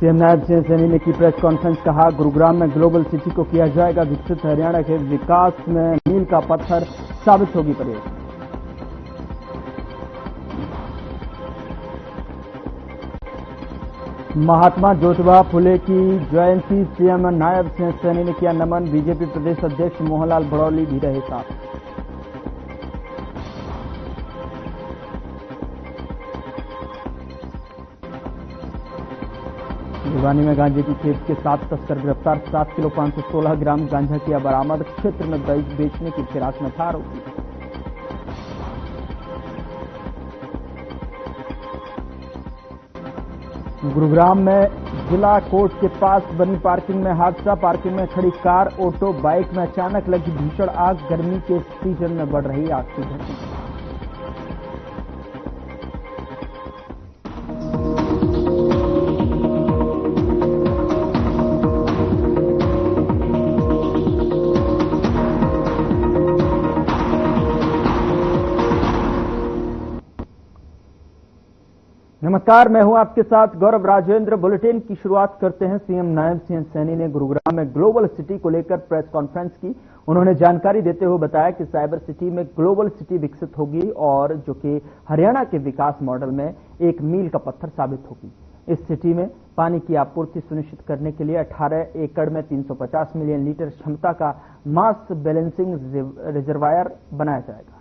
CM Nayab Singh Saini ने की press conference, कहा गुरुग्राम में ग्लोबल सिटी को किया जाएगा विकसित, हरियाणा के विकास में मील का पत्थर साबित होगी परियोजना। महात्मा ज्योतिबा फुले की जयंती, सीएम नायब सिंह सैनी ने किया नमन, बीजेपी प्रदेश अध्यक्ष मोहनलाल भड़ौली भी रहे साथ। भिवानी में गांजे की खेप के 7 तस्कर गिरफ्तार, 7 किलो 516 ग्राम गांजा किया बरामद, क्षेत्र में बेचने की फिराक में था आरोपी। गुरुग्राम में जिला कोर्ट के पास बनी पार्किंग में हादसा, पार्किंग में खड़ी कार, ऑटो, बाइक में अचानक लगी भीषण आग, गर्मी के सीजन में बढ़ रही आग की घटना। नमस्कार, मैं हूं आपके साथ गौरव राजेंद्र। बुलेटिन की शुरुआत करते हैं। सीएम नायब सिंह सैनी ने गुरुग्राम में ग्लोबल सिटी को लेकर प्रेस कॉन्फ्रेंस की। उन्होंने जानकारी देते हुए बताया कि साइबर सिटी में ग्लोबल सिटी विकसित होगी और जो कि हरियाणा के विकास मॉडल में एक मील का पत्थर साबित होगी। इस सिटी में पानी की आपूर्ति सुनिश्चित करने के लिए 18 एकड़ में 350 मिलियन लीटर क्षमता का मास बैलेंसिंग रिजर्वायर बनाया जाएगा।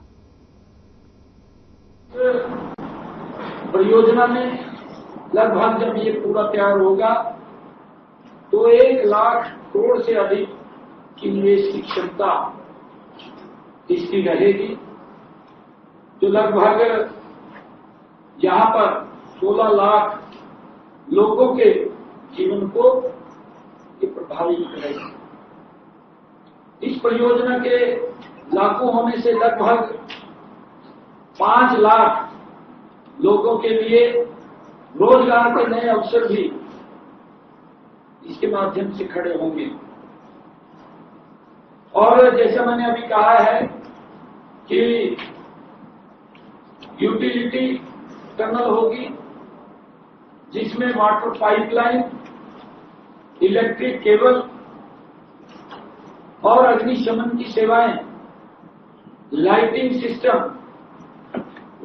परियोजना में लगभग जब ये पूरा तैयार होगा तो 1 लाख करोड़ से अधिक की निवेश की क्षमता इसकी रहेगी, जो लगभग यहां पर 16 लाख लोगों के जीवन को ये प्रभावित करेगी। इस परियोजना के लागू होने से लगभग 5 लाख लोगों के लिए रोजगार के नए अवसर भी इसके माध्यम से खड़े होंगे। और जैसा मैंने अभी कहा है कि यूटिलिटी टनल होगी, जिसमें वाटर पाइपलाइन, इलेक्ट्रिक केबल और अग्निशमन की सेवाएं, लाइटिंग सिस्टम,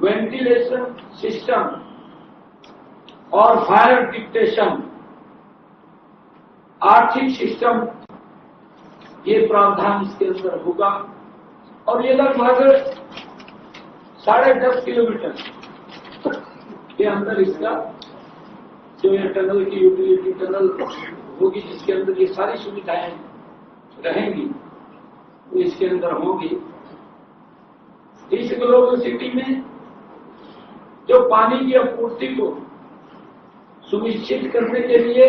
वेंटिलेशन सिस्टम और फायर डिटेक्शन, आर्थिक सिस्टम, ये प्रावधान इसके अंदर होगा। और ये लगभग 10.5 किलोमीटर के अंदर इसका जो ये टनल की यूटिलिटी टनल होगी, जिसके अंदर ये सारी सुविधाएं रहेंगी, वो इसके अंदर होगी। इस ग्लोबल सिटी में जो पानी की आपूर्ति को सुनिश्चित करने के लिए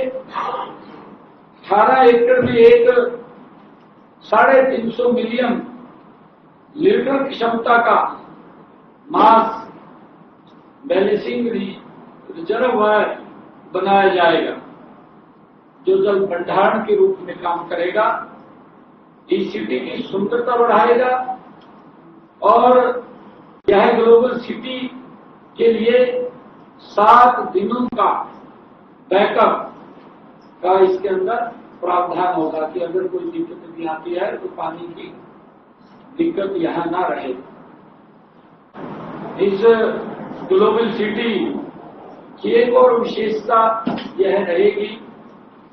18 एकड़ में एक 350 मिलियन लीटर क्षमता का मास बैलेंसिंग रिजर्वायर बनाया जाएगा, जो जल भंडारण के रूप में काम करेगा, इस सिटी की सुंदरता बढ़ाएगा और यह ग्लोबल सिटी के लिए 7 दिनों का बैकअप का इसके अंदर प्रावधान होगा कि अगर कोई दिक्कत भी आती है तो पानी की दिक्कत यहां ना रहे। इस ग्लोबल सिटी की एक और विशेषता यह रहेगी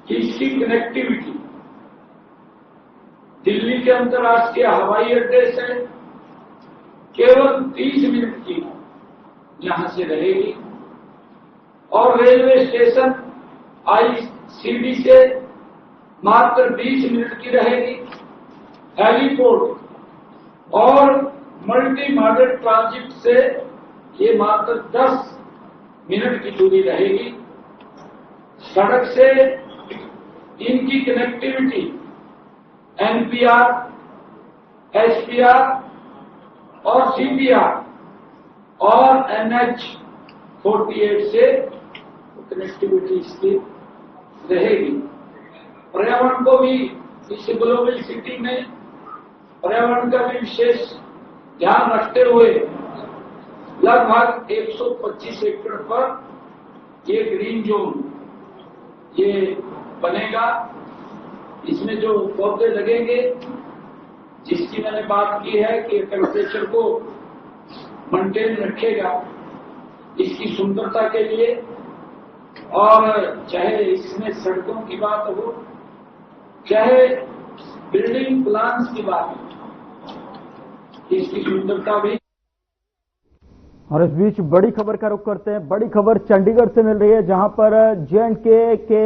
कि इसकी कनेक्टिविटी दिल्ली के अंतर्राष्ट्रीय हवाई अड्डे से केवल 30 मिनट की यहां से रहेगी और रेलवे स्टेशन आईसीडी से मात्र 20 मिनट की रहेगी। हेलीपोर्ट और मल्टी मॉडल ट्रांजिट से ये मात्र 10 मिनट की दूरी रहेगी। सड़क से इनकी कनेक्टिविटी एनपीआर, एसपीआर और सीपीआर और NH-48 से कनेक्टिविटी इसकी रहेगी। पर्यावरण को भी इस ग्लोबल सिटी में पर्यावरण का भी विशेष ध्यान रखते हुए लगभग 125 एकड़ पर ये ग्रीन जोन ये बनेगा। इसमें जो पौधे लगेंगे, जिसकी मैंने बात की है कि टेम्परेचर को मेंटेन रखेगा इसकी सुंदरता के लिए, और चाहे इसमें सड़कों की बात हो, चाहे बिल्डिंग प्लान्स की बात हो, इसकी सुंदरता भी। और इस बीच बड़ी खबर का रुख करते हैं। बड़ी खबर चंडीगढ़ से मिल रही है, जहां पर J&K के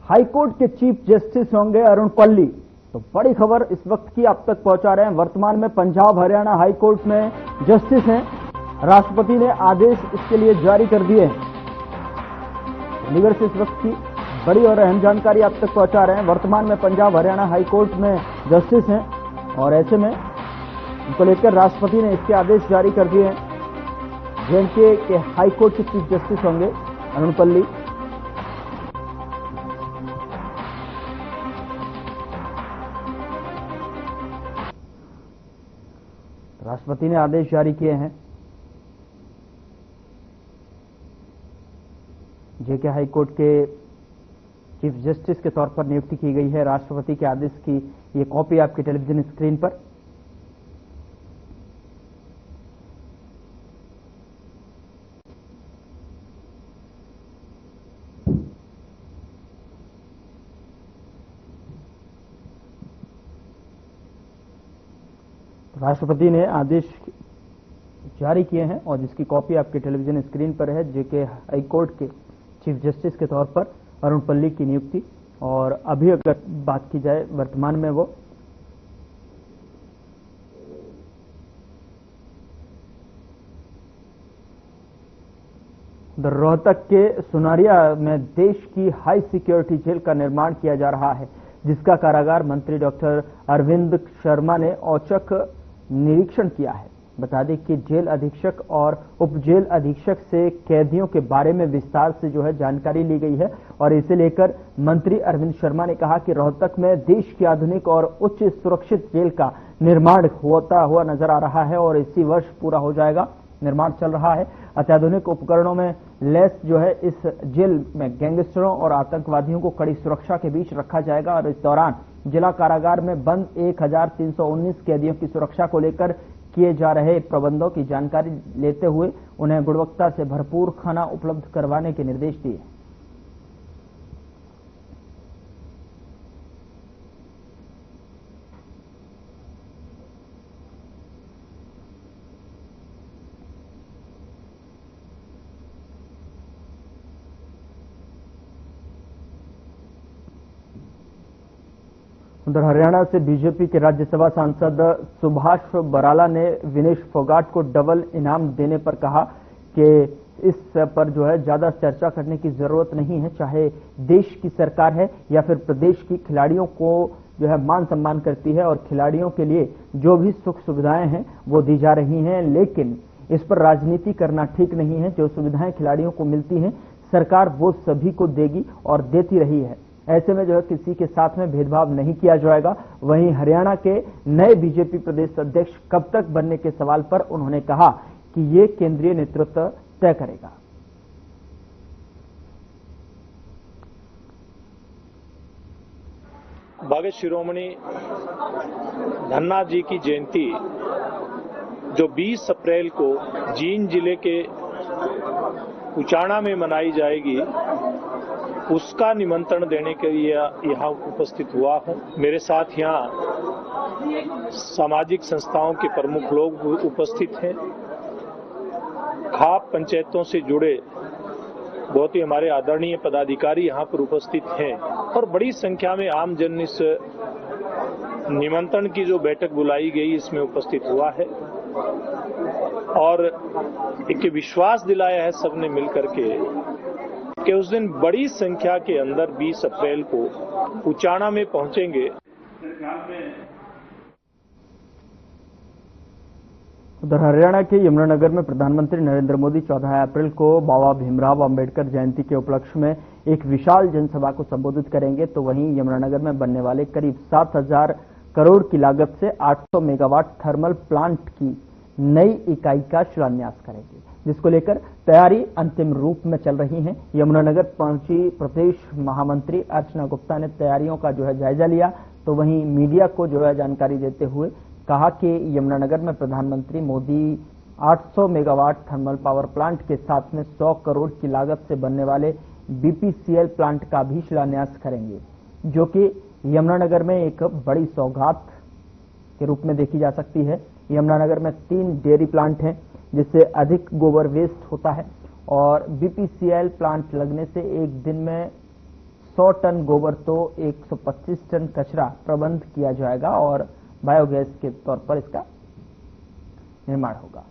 हाईकोर्ट के चीफ जस्टिस होंगे अरुण पल्ली। तो बड़ी खबर इस वक्त की आप तक पहुंचा रहे हैं। वर्तमान में पंजाब हरियाणा हाईकोर्ट में जस्टिस हैं। राष्ट्रपति ने आदेश इसके लिए जारी कर दिए हैं। चंडीगढ़ से इस वक्त की बड़ी और अहम जानकारी आप तक पहुंचा रहे हैं। वर्तमान में पंजाब हरियाणा हाईकोर्ट में जस्टिस हैं और ऐसे में उनको लेकर राष्ट्रपति ने इसके आदेश जारी कर दिए हैं। J&K के हाईकोर्ट के चीफ जस्टिस होंगे अरुण पल्ली। राष्ट्रपति ने आदेश जारी किए हैं। J&K हाईकोर्ट के चीफ जस्टिस के तौर पर नियुक्ति की गई है। राष्ट्रपति के आदेश की ये कॉपी आपकी टेलीविजन स्क्रीन पर। राष्ट्रपति ने आदेश जारी किए हैं और जिसकी कॉपी आपकी टेलीविजन स्क्रीन पर है। J&K हाईकोर्ट के चीफ जस्टिस के तौर पर अरुण पल्ली की नियुक्ति। और अभी अगर बात की जाए वर्तमान में वो रोहतक के सुनारिया में देश की हाई सिक्योरिटी जेल का निर्माण किया जा रहा है, जिसका कारागार मंत्री डॉक्टर अरविंद शर्मा ने औचक निरीक्षण किया है। बता दें कि जेल अधीक्षक और उप जेल अधीक्षक से कैदियों के बारे में विस्तार से जानकारी ली गई है और इसे लेकर मंत्री अरविंद शर्मा ने कहा कि रोहतक में देश की आधुनिक और उच्च सुरक्षित जेल का निर्माण होता हुआ नजर आ रहा है और इसी वर्ष पूरा हो जाएगा। निर्माण चल रहा है। अत्याधुनिक उपकरणों में लैस इस जेल में गैंगस्टरों और आतंकवादियों को कड़ी सुरक्षा के बीच रखा जाएगा और इस दौरान जिला कारागार में बंद 1319 कैदियों की सुरक्षा को लेकर किए जा रहे प्रबंधों की जानकारी लेते हुए उन्हें गुणवत्ता से भरपूर खाना उपलब्ध करवाने के निर्देश दिए। उधर हरियाणा से बीजेपी के राज्यसभा सांसद सुभाष बराला ने विनेश फोगाट को डबल इनाम देने पर कहा कि इस पर ज्यादा चर्चा करने की जरूरत नहीं है। चाहे देश की सरकार है या फिर प्रदेश की, खिलाड़ियों को मान सम्मान करती है और खिलाड़ियों के लिए जो भी सुख सुविधाएं हैं वो दी जा रही हैं, लेकिन इस पर राजनीति करना ठीक नहीं है। जो सुविधाएं खिलाड़ियों को मिलती हैं सरकार वो सभी को देगी और देती रही है। ऐसे में किसी के साथ में भेदभाव नहीं किया जाएगा। वहीं हरियाणा के नए बीजेपी प्रदेश अध्यक्ष कब तक बनने के सवाल पर उन्होंने कहा कि ये केंद्रीय नेतृत्व तय करेगा। भागवत शिरोमणि धन्ना जी की जयंती जो 20 अप्रैल को जींद जिले के उचाना में मनाई जाएगी, उसका निमंत्रण देने के लिए यहाँ उपस्थित हुआ हूँ। मेरे साथ यहाँ सामाजिक संस्थाओं के प्रमुख लोग उपस्थित हैं। खाप पंचायतों से जुड़े बहुत ही हमारे आदरणीय पदाधिकारी यहाँ पर उपस्थित हैं और बड़ी संख्या में आमजन इस निमंत्रण की जो बैठक बुलाई गई इसमें उपस्थित हुआ है और एक विश्वास दिलाया है सबने मिलकर के कि उस दिन बड़ी संख्या के अंदर 20 अप्रैल को उचाना में पहुंचेंगे। उधर हरियाणा के यमुनानगर में प्रधानमंत्री नरेंद्र मोदी 14 अप्रैल को बाबा भीमराव अंबेडकर जयंती के उपलक्ष्य में एक विशाल जनसभा को संबोधित करेंगे। तो वहीं यमुनानगर में बनने वाले करीब 7,000 करोड़ की लागत से 800 मेगावाट थर्मल प्लांट की नई इकाई का शिलान्यास करेंगे, जिसको लेकर तैयारी अंतिम रूप में चल रही है। यमुनानगर पहुंची प्रदेश महामंत्री अर्चना गुप्ता ने तैयारियों का जायजा लिया, तो वहीं मीडिया को जानकारी देते हुए कहा कि यमुनानगर में प्रधानमंत्री Modi 800 megawatt thermal power plant के साथ में 100 करोड़ की लागत से बनने वाले बीपीसीएल प्लांट का भी शिलान्यास करेंगे, जो कि यमुनानगर में एक बड़ी सौगात के रूप में देखी जा सकती है। यमुनानगर में 3 डेयरी प्लांट हैं, जिससे अधिक गोबर वेस्ट होता है, और बीपीसीएल प्लांट लगने से एक दिन में 100 टन गोबर तो 125 टन कचरा प्रबंध किया जाएगा और बायोगैस के तौर पर इसका निर्माण होगा।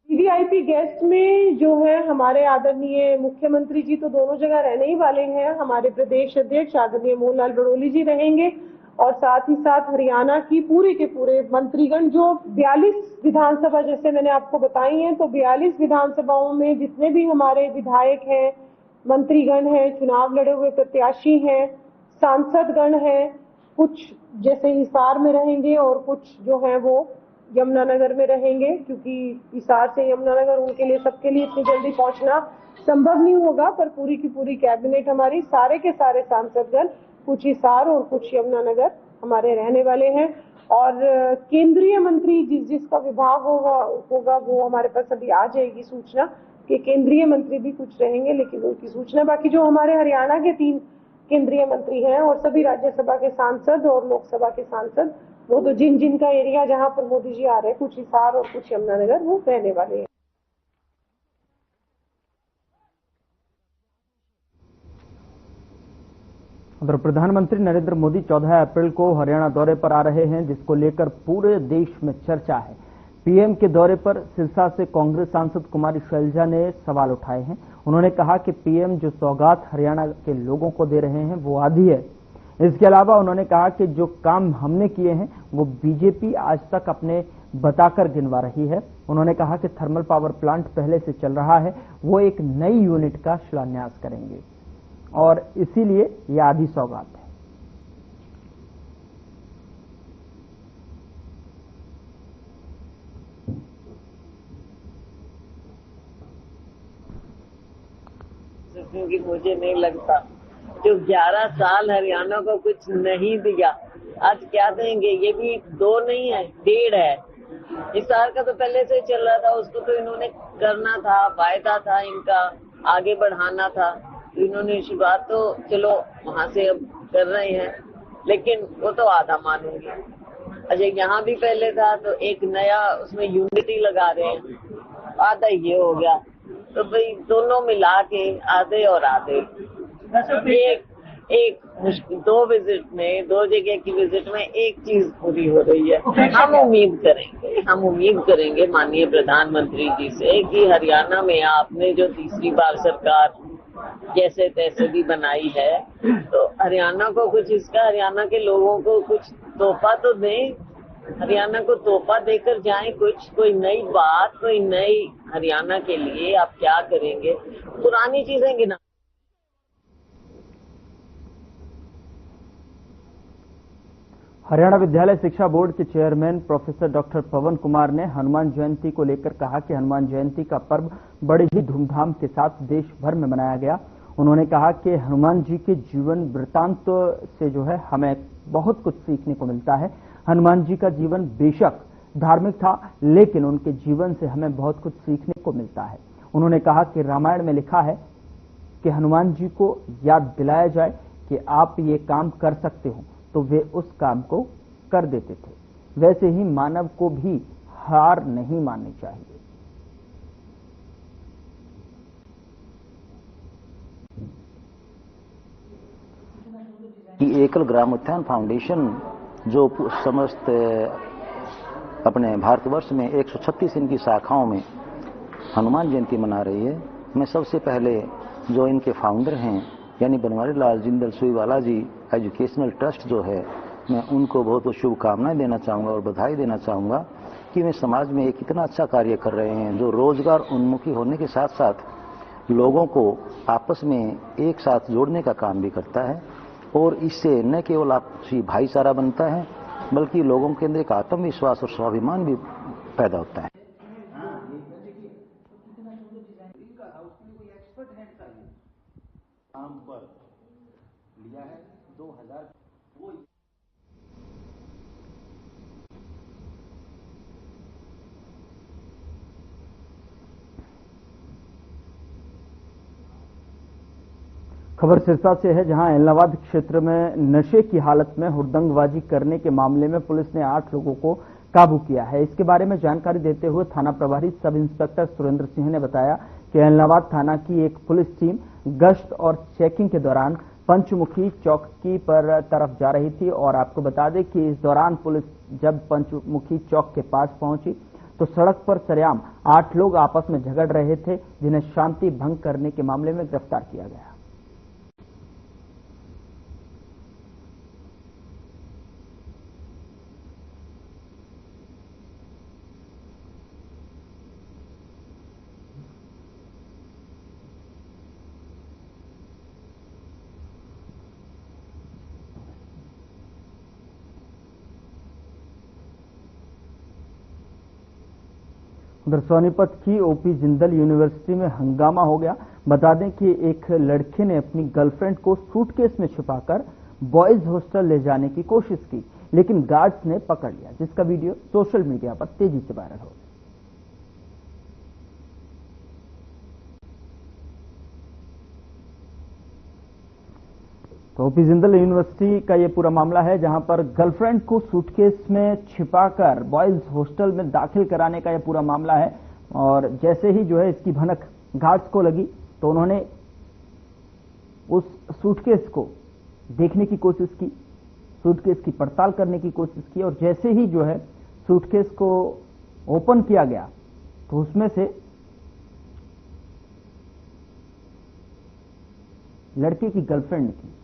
वीवीआईपी गेस्ट में जो है हमारे आदरणीय मुख्यमंत्री जी तो दोनों जगह रहने ही वाले हैं। हमारे प्रदेश अध्यक्ष आदरणीय मोहनलाल बड़ोली जी रहेंगे और साथ ही साथ हरियाणा की पूरे के पूरे मंत्रीगण, जो 42 विधानसभा जैसे मैंने आपको बताई हैं, तो 42 विधानसभाओं में जितने भी हमारे विधायक हैं, मंत्रीगण हैं, चुनाव लड़े हुए प्रत्याशी हैं, सांसदगण हैं, कुछ जैसे हिसार में रहेंगे और कुछ जो है वो यमुनानगर में रहेंगे, क्योंकि हिसार से यमुनानगर उनके लिए सबके लिए इतनी जल्दी पहुंचना संभव नहीं होगा। पर पूरी की पूरी कैबिनेट हमारी, सारे के सारे सांसदगण कुछ हिसार और कुछ यमुनानगर हमारे रहने वाले हैं। और केंद्रीय मंत्री जिसका विभाग होगा वो हमारे पास अभी आ जाएगी सूचना कि केंद्रीय मंत्री भी कुछ रहेंगे, लेकिन उनकी सूचना बाकी जो हमारे हरियाणा के 3 केंद्रीय मंत्री हैं और सभी राज्यसभा के सांसद और लोकसभा के सांसद, वो तो जिनका एरिया जहां पर मोदी जी आ रहे हैं, कुछ हिसार और कुछ यमुनानगर, वो रहने वाले हैं। उधर प्रधानमंत्री नरेंद्र मोदी 14 अप्रैल को हरियाणा दौरे पर आ रहे हैं, जिसको लेकर पूरे देश में चर्चा है। पीएम के दौरे पर सिरसा से कांग्रेस सांसद कुमारी शैलजा ने सवाल उठाए हैं। उन्होंने कहा कि पीएम जो सौगात हरियाणा के लोगों को दे रहे हैं वो आधी है। इसके अलावा उन्होंने कहा कि जो काम हमने किए हैं वो बीजेपी आज तक अपने बताकर गिनवा रही है। उन्होंने कहा कि थर्मल पावर प्लांट पहले से चल रहा है, वो एक नई यूनिट का शिलान्यास करेंगे और इसीलिए यह आधी सौगात है। क्योंकि मुझे नहीं लगता जो 11 साल हरियाणा को कुछ नहीं दिया, आज क्या देंगे। ये भी 2 नहीं है, 1.5 है। हिसार का तो पहले से चल रहा था, उसको तो इन्होंने करना था, वायदा था इनका, आगे बढ़ाना था। इन्होंने शुरुआत तो चलो वहां से अब कर रहे हैं, लेकिन वो तो आधा मानूंगी। अच्छा, यहाँ भी पहले था तो एक नया उसमें यूनिटी लगा रहे हैं, आधा ये हो गया। तो भाई दोनों मिला के आधे और आधे, एक मुश्किल 2 विजिट में, 2 जगह की विजिट में एक चीज पूरी हो रही है। हम उम्मीद करेंगे माननीय प्रधानमंत्री जी से कि हरियाणा में आपने जो तीसरी बार सरकार जैसे तैसे भी बनाई है, तो हरियाणा को कुछ इसका, हरियाणा के लोगों को कुछ तोहफा तो दें, हरियाणा को तोहफा देकर जाएं, कुछ कोई नई बात, कोई नई हरियाणा के लिए आप क्या करेंगे। पुरानी चीजें गिना। हरियाणा विद्यालय शिक्षा बोर्ड के चेयरमैन प्रोफेसर डॉक्टर पवन कुमार ने हनुमान जयंती को लेकर कहा कि हनुमान जयंती का पर्व बड़े ही धूमधाम के साथ देश भर में मनाया गया। उन्होंने कहा कि हनुमान जी के जीवन वृत्तांत से हमें बहुत कुछ सीखने को मिलता है। हनुमान जी का जीवन बेशक धार्मिक था, लेकिन उनके जीवन से हमें बहुत कुछ सीखने को मिलता है। उन्होंने कहा कि रामायण में लिखा है कि हनुमान जी को याद दिलाया जाए कि आप ये काम कर सकते हो, तो वे उस काम को कर देते थे। वैसे ही मानव को भी हार नहीं माननी चाहिए। कि एकल ग्राम उत्थान फाउंडेशन जो समस्त अपने भारतवर्ष में 136 इनकी शाखाओं में हनुमान जयंती मना रही है, मैं सबसे पहले जो इनके फाउंडर हैं यानी बनवारी लाल जिंदल सुईवाला जी एजुकेशनल ट्रस्ट जो है, मैं उनको बहुत बहुत शुभकामनाएं देना चाहूँगा और बधाई देना चाहूँगा कि वे समाज में एक इतना अच्छा कार्य कर रहे हैं जो रोजगार उन्मुखी होने के साथ साथ लोगों को आपस में एक साथ जोड़ने का काम भी करता है। और इससे न केवल आपसी भाईचारा बनता है बल्कि लोगों के अंदर एक आत्मविश्वास और स्वाभिमान भी पैदा होता है। खबर सिरसा से है, जहां इलाहाबाद क्षेत्र में नशे की हालत में हुड़दंगबाजी करने के मामले में पुलिस ने 8 लोगों को काबू किया है। इसके बारे में जानकारी देते हुए थाना प्रभारी सब इंस्पेक्टर सुरेंद्र सिंह ने बताया कि इलाहाबाद थाना की एक पुलिस टीम गश्त और चेकिंग के दौरान पंचमुखी चौकी पर तरफ जा रही थी और आपको बता दें कि इस दौरान पुलिस जब पंचमुखी चौक के पास पहुंची तो सड़क पर सरेआम 8 लोग आपस में झगड़ रहे थे, जिन्हें शांति भंग करने के मामले में गिरफ्तार किया गया। उधर सोनीपत की ओपी जिंदल यूनिवर्सिटी में हंगामा हो गया। बता दें कि एक लड़के ने अपनी गर्लफ्रेंड को सूटकेस में छुपाकर बॉयज हॉस्टल ले जाने की कोशिश की, लेकिन गार्ड्स ने पकड़ लिया, जिसका वीडियो सोशल मीडिया पर तेजी से वायरल हो गया। तो ओपी जिंदल यूनिवर्सिटी का ये पूरा मामला है, जहां पर गर्लफ्रेंड को सूटकेस में छिपाकर बॉयज हॉस्टल में दाखिल कराने का ये पूरा मामला है। और जैसे ही जो है इसकी भनक गार्ड्स को लगी तो उन्होंने उस सूटकेस को देखने की कोशिश की, सूटकेस की पड़ताल करने की कोशिश की और जैसे ही जो है सूटकेस को ओपन किया गया तो उसमें से लड़के की गर्लफ्रेंड निकली।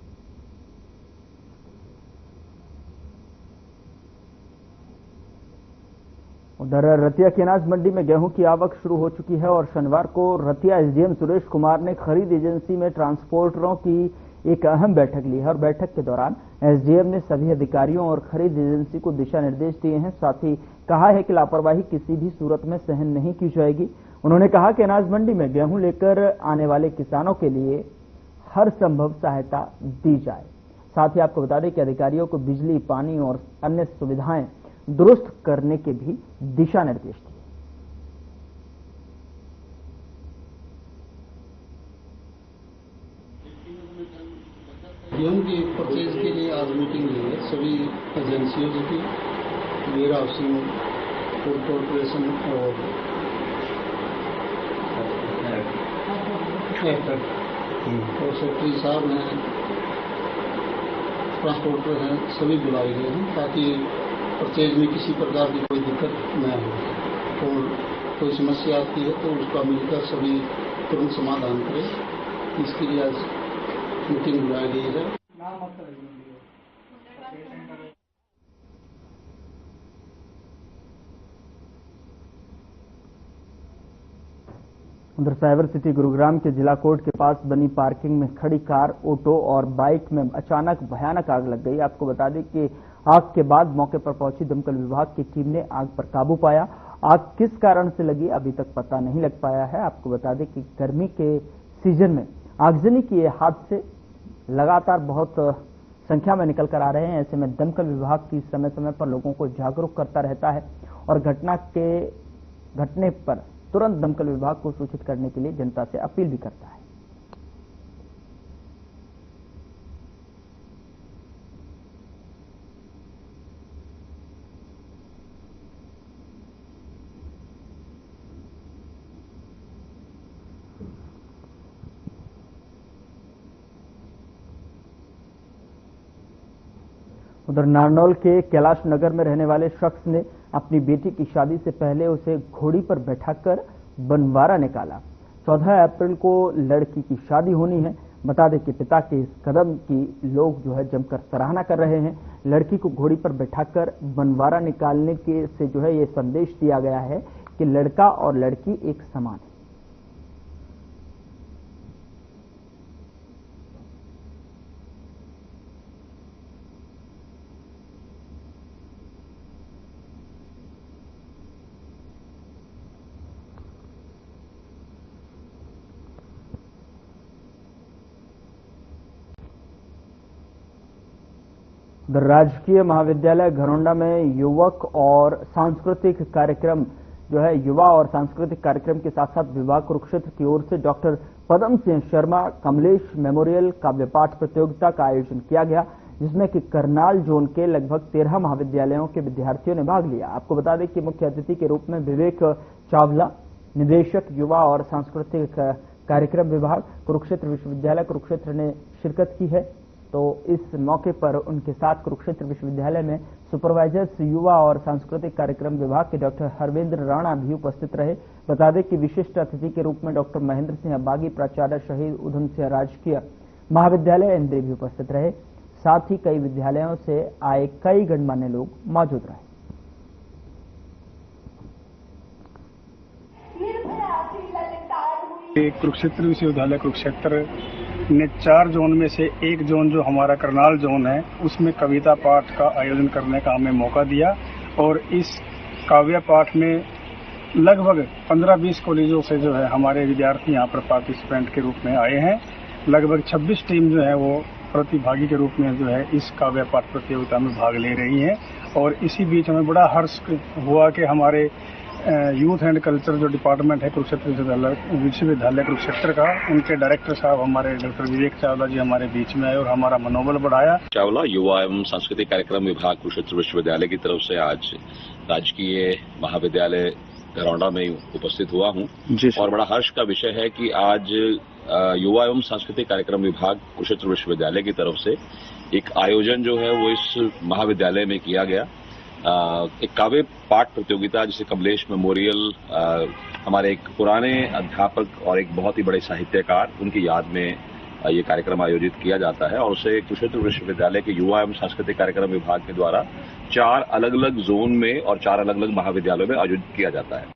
उधर रतिया की अनाज मंडी में गेहूं की आवक शुरू हो चुकी है और शनिवार को रतिया एसडीएम सुरेश कुमार ने खरीद एजेंसी में ट्रांसपोर्टरों की एक अहम बैठक ली है और बैठक के दौरान एसडीएम ने सभी अधिकारियों और खरीद एजेंसी को दिशा निर्देश दिए हैं। साथ ही कहा है कि लापरवाही किसी भी सूरत में सहन नहीं की जाएगी। उन्होंने कहा कि अनाज मंडी में गेहूं लेकर आने वाले किसानों के लिए हर संभव सहायता दी जाए। साथ ही आपको बता दें कि अधिकारियों को बिजली, पानी और अन्य सुविधाएं दुरुस्त करने के भी दिशा निर्देश दिए। गेहूं की परचेज के लिए आज मीटिंग हुई है सभी एजेंसियों की, वेयर हाउसिंग, फूड कॉर्पोरेशन और सेक्रेटरी साहब हैं, ट्रांसपोर्टर हैं, सभी बुलाए गए हैं ताकि परचेज में किसी प्रकार की कोई दिक्कत न हो और कोई समस्या आती है तो उसका मिलकर सभी तुरंत समाधान करें। इसके लिए आज मीटिंग बुलाई गई है। उधर साइबर सिटी गुरुग्राम के जिला कोर्ट के पास बनी पार्किंग में खड़ी कार, ऑटो और बाइक में अचानक भयानक आग लग गई। आपको बता दें कि आग के बाद मौके पर पहुंची दमकल विभाग की टीम ने आग पर काबू पाया। आग किस कारण से लगी अभी तक पता नहीं लग पाया है। आपको बता दें कि गर्मी के सीजन में आगजनी के ये हादसे लगातार बहुत संख्या में निकल कर आ रहे हैं। ऐसे में दमकल विभाग की समय समय पर लोगों को जागरूक करता रहता है और घटने पर तुरंत दमकल विभाग को सूचित करने के लिए जनता से अपील भी करता है। उधर नारनौल के कैलाश नगर में रहने वाले शख्स ने अपनी बेटी की शादी से पहले उसे घोड़ी पर बैठाकर बनवारा निकाला। 14 अप्रैल को लड़की की शादी होनी है। बता दें कि पिता के इस कदम की लोग जो है जमकर सराहना कर रहे हैं। लड़की को घोड़ी पर बैठाकर बनवारा निकालने के से जो है ये संदेश दिया गया है कि लड़का और लड़की एक समान है। राजकीय महाविद्यालय घरौंडा में युवक और सांस्कृतिक कार्यक्रम युवा और सांस्कृतिक कार्यक्रम के साथ साथ विभाग कुरुक्षेत्र की ओर से डॉक्टर पदम सिंह शर्मा कमलेश मेमोरियल काव्य पाठ प्रतियोगिता का आयोजन किया गया, जिसमें कि करनाल जोन के लगभग 13 महाविद्यालयों के विद्यार्थियों ने भाग लिया। आपको बता दें कि मुख्य अतिथि के रूप में विवेक चावला, निदेशक युवा और सांस्कृतिक कार्यक्रम विभाग कुरुक्षेत्र विश्वविद्यालय कुरुक्षेत्र ने शिरकत की है। तो इस मौके पर उनके साथ कुरुक्षेत्र विश्वविद्यालय में सुपरवाइजर्स युवा और सांस्कृतिक कार्यक्रम विभाग के डॉक्टर हरविंद्र राणा भी उपस्थित रहे। बता दें कि विशिष्ट अतिथि के रूप में डॉक्टर महेंद्र सिंह बागी, प्राचार्य शहीद उधम सिंह राजकीय महाविद्यालय इंद्री भी उपस्थित रहे। साथ ही कई विद्यालयों से आए कई गणमान्य लोग मौजूद रहे। कुरुक्षेत्र विश्वविद्यालय कुरुक्षेत्र ने 4 जोन में से एक जोन जो हमारा करनाल जोन है उसमें कविता पाठ का आयोजन करने का हमें मौका दिया और इस काव्य पाठ में लगभग 15-20 कॉलेजों से जो है हमारे विद्यार्थी यहाँ पर पार्टिसिपेंट के रूप में आए हैं। लगभग 26 टीम जो है वो प्रतिभागी के रूप में जो है इस काव्य पाठ प्रतियोगिता में भाग ले रही हैं। और इसी बीच हमें बड़ा हर्ष हुआ कि हमारे यूथ एंड कल्चर जो डिपार्टमेंट है कुरुक्षेत्र विश्वविद्यालय कुरुक्षेत्र का, उनके डायरेक्टर साहब हमारे डॉक्टर विवेक चावला जी हमारे बीच में आए और हमारा मनोबल बढ़ाया। चावला युवा एवं सांस्कृतिक कार्यक्रम विभाग कुरुक्षेत्र विश्वविद्यालय की तरफ से आज राजकीय महाविद्यालय घरौंडा में उपस्थित हुआ हूँ और बड़ा हर्ष का विषय है कि आज युवा एवं सांस्कृतिक कार्यक्रम विभाग कुरुक्षेत्र विश्वविद्यालय की तरफ से एक आयोजन जो है वो इस महाविद्यालय में किया गया। एक काव्य पाठ प्रतियोगिता जिसे कमलेश मेमोरियल हमारे एक पुराने अध्यापक और एक बहुत ही बड़े साहित्यकार उनकी याद में ये कार्यक्रम आयोजित किया जाता है और उसे कुरुक्षेत्र विश्वविद्यालय के युवा एवं सांस्कृतिक कार्यक्रम विभाग के द्वारा 4 अलग अलग जोन में और 4 अलग अलग महाविद्यालयों में आयोजित किया जाता है।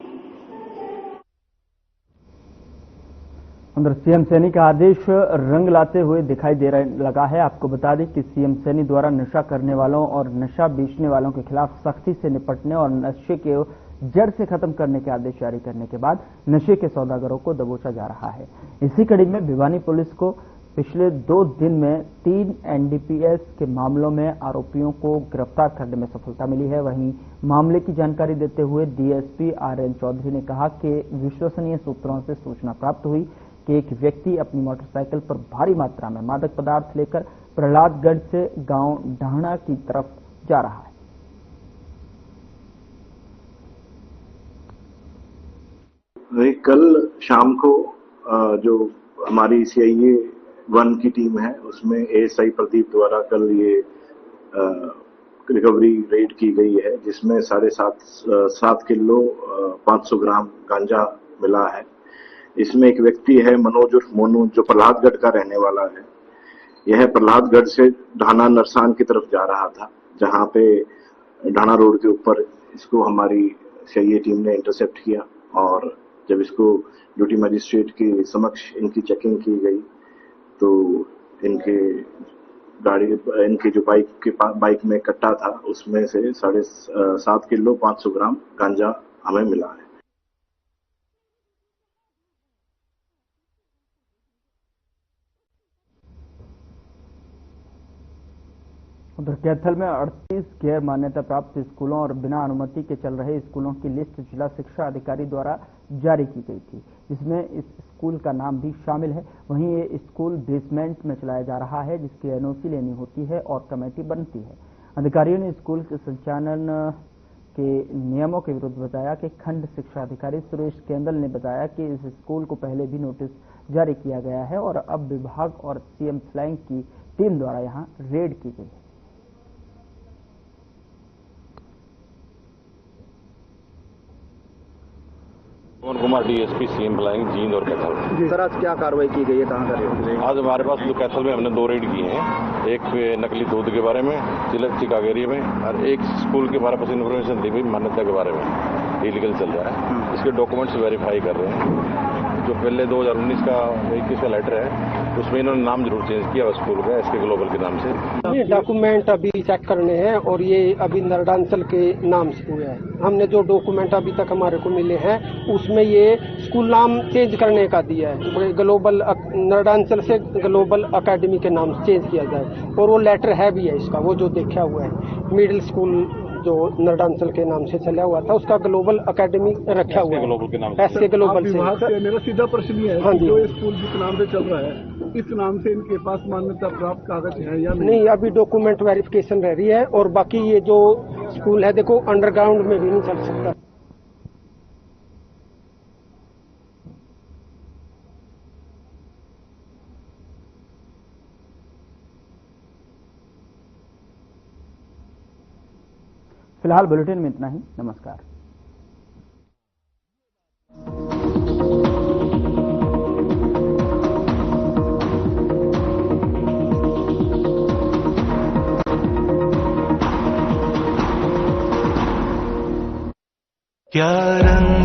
उधर सीएम सैनी का आदेश रंग लाते हुए दिखाई दे लगा है। आपको बता दें कि सीएम सैनी द्वारा नशा करने वालों और नशा बेचने वालों के खिलाफ सख्ती से निपटने और नशे के जड़ से खत्म करने के आदेश जारी करने के बाद नशे के सौदागरों को दबोचा जा रहा है। इसी कड़ी में भिवानी पुलिस को पिछले 2 दिन में 3 एनडीपीएस के मामलों में आरोपियों को गिरफ्तार करने में सफलता मिली है। वहीं मामले की जानकारी देते हुए डीएसपी आरएन चौधरी ने कहा कि विश्वसनीय सूत्रों से सूचना प्राप्त हुई कि एक व्यक्ति अपनी मोटरसाइकिल पर भारी मात्रा में मादक पदार्थ लेकर प्रहलादगढ़ से गांव ढाणा की तरफ जा रहा है। कल शाम को जो हमारी सीआईए 1 की टीम है उसमें एएसआई प्रदीप द्वारा कल ये रिकवरी रेड की गई है, जिसमें 7.5 किलो 500 ग्राम गांजा मिला है। इसमें एक व्यक्ति है मनोज उर्फ मोनू जो प्रहलादगढ़ का रहने वाला है। यह प्रहलादगढ़ से ढाना नरसान की तरफ जा रहा था, जहां पे ढाना रोड के ऊपर इसको हमारी सीआईए टीम ने इंटरसेप्ट किया और जब इसको ड्यूटी मजिस्ट्रेट के समक्ष इनकी चेकिंग की गई तो इनके जो बाइक में कट्टा था उसमें से 7.5 किलो 500 ग्राम गांजा हमें मिला है। उधर कैथल में 38 गैर मान्यता प्राप्त स्कूलों और बिना अनुमति के चल रहे स्कूलों की लिस्ट जिला शिक्षा अधिकारी द्वारा जारी की गई थी, जिसमें इस स्कूल का नाम भी शामिल है। वहीं ये स्कूल बेसमेंट में चलाया जा रहा है, जिसकी एनओसी लेनी होती है और कमेटी बनती है। अधिकारियों ने स्कूल के संचालन के नियमों के विरुद्ध बताया कि खंड शिक्षा अधिकारी सुरेश केंदल ने बताया कि इस स्कूल को पहले भी नोटिस जारी किया गया है और अब विभाग और सीएम फ्लाइंग की टीम द्वारा यहां रेड की गई है। Mohan Kumar DSP CM flying Jind और कैथल। सर आज क्या कार्रवाई की गई है, कहाँ का रेड? आज हमारे पास जो कैथल में हमने 2 रेड किए हैं, एक पे नकली दूध के बारे में चिकाग एरिया में और एक स्कूल के बारे में इन्फॉर्मेशन दी हुई मान्यता के बारे में इलीगल चल रहा है। इसके डॉक्यूमेंट्स वेरीफाई कर रहे हैं। जो पहले 2019 का 21 का लेटर है उसमें इन्होंने नाम जरूर चेंज किया स्कूल का एसके ग्लोबल के नाम से। ये डॉक्यूमेंट अभी चेक करने हैं और ये अभी नरडांचल के नाम से हुआ है। हमने जो डॉक्यूमेंट अभी तक हमारे को मिले हैं उसमें ये स्कूल नाम चेंज करने का दिया है, ग्लोबल नरडांचल से ग्लोबल अकेडमी के नाम चेंज किया जाए और वो लेटर है भी है इसका, वो जो देखा हुआ है मिडिल स्कूल जो नरडांचल के नाम से चला हुआ था उसका ग्लोबल अकेडमी रखा हुआ है एसके ग्लोबल से। मेरा सीधा प्रश्न ये है हाँ कि जो स्कूल जिस नाम से चल रहा है इस नाम से इनके पास मान्यता प्राप्त कागज है या नहीं? अभी डॉक्यूमेंट वेरिफिकेशन रह रही है और बाकी ये जो स्कूल है देखो अंडरग्राउंड में भी नहीं चल सकता। फिलहाल बुलेटिन में इतना ही। नमस्कार। क्या रंग